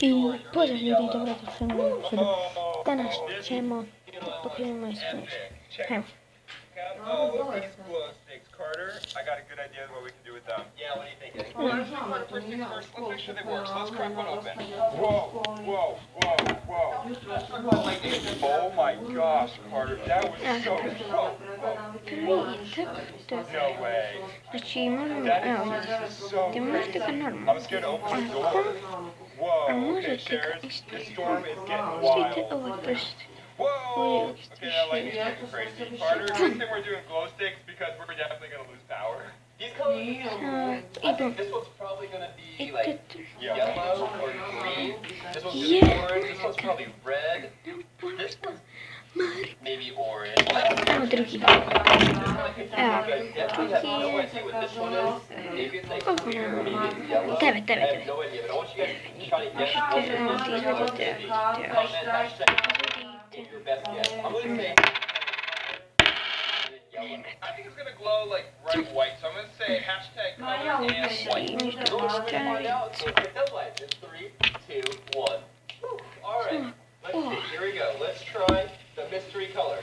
I pozdrav ljudi, dobrodošli u novu epizodu. Danas ćemo pokrenuti moj spinach. Evo. Oh, these glow sticks, Carter. I got a good idea of what we can do with them. Yeah, what are you thinking? First things first, let's make sure they work. So let's crack one open. Whoa, whoa, whoa, whoa. Oh my gosh, Carter, that was so whoa. No way. Znači možemo, evo, te možete ga normalno. I'm scared to open the door. Whoa, okay, Sharon, this storm is getting wild. Vidite ovaj prst. Whoa! Okay, that light is getting crazy. Carter, good thing we're doing glow sticks because we're definitely gonna lose power. These colors, I think this one's probably gonna be like yellow or green. This one's gonna be orange. This one's probably red. This one's maybe orange. Evo drugi. Evo, drugi. Tebe. I think it's gonna glow like bright white, so I'm gonna say hashtag color and white. So if it does light, it's 3, 2, 1. Alright, let's see, here we go. Let's try the mystery color.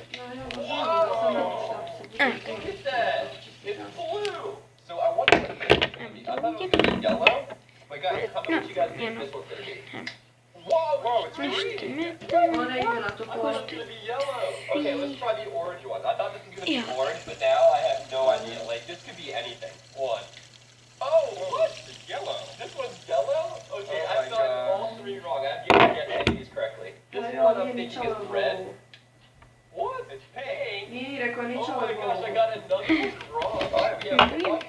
Whoa! Look at that! It's blue! So I wonder what it's gonna be. I thought it was gonna be yellow. But guys, how much you guys think this one's gonna be? Whoa, it's green! I thought it was gonna be yellow. Okay, let's try the orange one. I thought this was gonna be orange, but now I have no idea. Like, this could be anything. One. Oh, what? It's yellow. This one's yellow? Okay, I've got all 3 wrong. I didn't get any of these correctly. This one I'm thinking is red. What? It's pink. Oh my gosh, I got another one wrong. Alright, we have 1 more.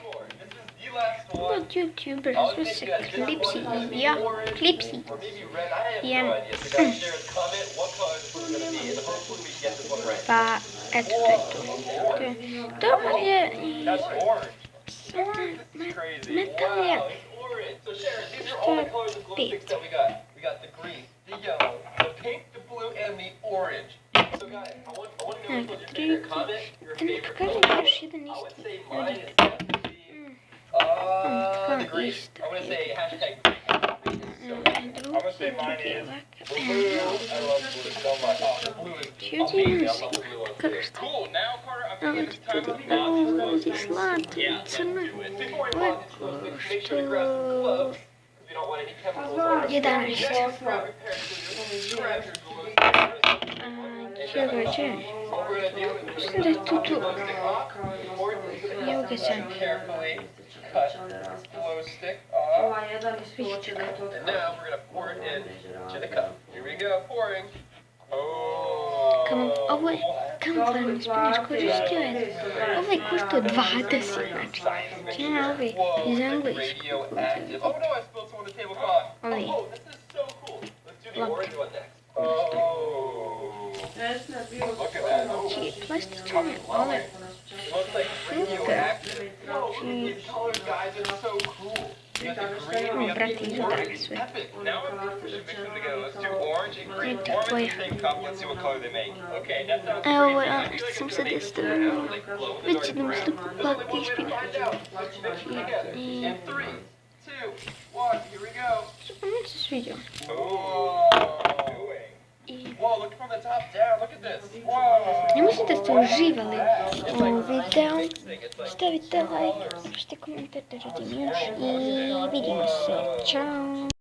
This is the last one. Вот ютубер звался Клипси. Я Клипси. Or maybe red. I have no idea. So guys, share a comment what color this one's gonna be, and hopefully we get this one right. Па ето. Добре. That's orange. Crazy. Металия. Wow, it's orange. So Sharon, these are all the colors of glow sticks that we got. We got the green, the yellow, the pink, the blue, and the orange. So guys, I want to know which one's your favorite. Comment your Ти не favorite покажи color. перший I would донести. say mine is definitely the green. I'm gonna say hashtag green. Green is so good. I'm gonna say mine is blue. I love blue so much. Oh, the blue is amazing. I love the blue one too. Cool. Now, Carter, I'm thinking it's time to mod these glow sticks. Yeah, let's do it. Before we mod these glow sticks, make sure to grab some gloves because we don't want any chemicals on our skin. Next, grab your pair of scissors. Grab your glow sticks. Чекайте. What we're gonna do is we're Що gonna це pop тут? the glow stick off. Important is Я to угасаю. carefully cut glow stick off. And now we're gonna pour it into the cup. Here we go, pouring. Oh. Камфорний спинаш користує. Овий коштує 20, значить. Чи не овий? Із англійського. Radioactive. Oh no, I spilled some on the tablecloth. Овий. Oh, this is so cool. Let's do the Look. orange one next. Oh. Look at that. Oh. Чи пластичний, але It looks like radioactive. Whoa, these colors, guys, are so cool. We got the green, we got the orange. Epic. Now I think we should mix them together. Let's do orange and green. Pour them in the same cup. Let's see what color they make. Okay, that sounds crazy. I feel like it's gonna make this brown, like glow in the dark brown. There's only one way to find out. Let's mix them together. In 3, 2, 1, here we go. це відео. Whoa, look from the top down. Look at this. Whoa. Не можете це вживали у відео. Ставте лайк, пишіть коментар, держите менш і увидимося. Чао.